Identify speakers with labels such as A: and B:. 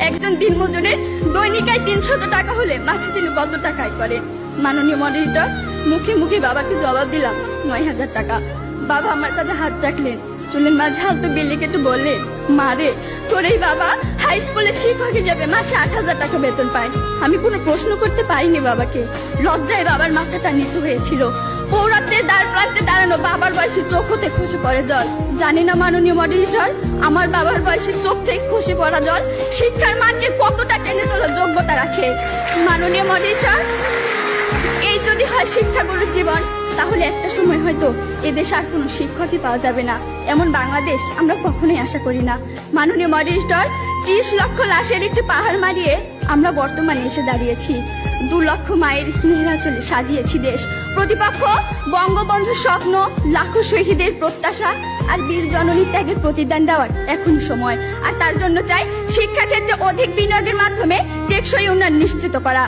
A: একজন দিনমজুরের দৈনিক আয় 300 টাকা হলে মাসে তিনি কত টাকা আয় করেন? মাননীয় মডারেটর, মুখে মুখে বাবাকে জবাব দিলাম 9000 টাকা। বাবা আমার কাঁধে হাত রাখলেন, চুলের মাঝে হালতো বিল্লি কেটে বললেন, মা রে, তোর এই বাবা হাই স্কুলের শিক্ষক হিসেবে মাসে 8000 টাকা বেতন পায়। আমি কোনো প্রশ্ন করতে পারিনি বাবাকে। লজ্জায় বাবার মাথাটা নিচু হয়েছিল। পৌরাত্রে দ্বার প্রান্তে দাঁড়ানো বাবার বয়সে চোখ হতে খসে পড়ে জল। জানি না মাননীয় মডারেটর, আমার বাবার বয়সে চোখ থেকে খসে পড়া জল শিক্ষার মানকে কতটা টেনে তোলার যোগ্যতা রাখে। মাননীয় মডারেটর, এই যদি হয় শিক্ষাগুরুর জীবন, তাহলে একটা সময় হয়তো এদেশে আর কোনো শিক্ষকই পাওয়া যাবে না। এমন বাংলাদেশ আমরা কখনোই আশা করি না। মাননীয় মডারেটর, 30 লক্ষ লাশের একটি পাহাড় মারিয়ে আমরা বর্তমানে এসে দাঁড়িয়েছি। 2 লক্ষ মায়ের স্নেহের আঁচলে সাজিয়েছি দেশ। প্রতিপক্ষ বঙ্গবন্ধুর স্বপ্ন, লাখো শহীদের প্রত্যাশা আর বীর জননী ত্যাগের প্রতিদান দেওয়ার এখনই সময়। আর তার জন্য চাই শিক্ষাক্ষেত্রে অধিক বিনিয়োগের মাধ্যমে টেকসই উন্নয়ন নিশ্চিত করা।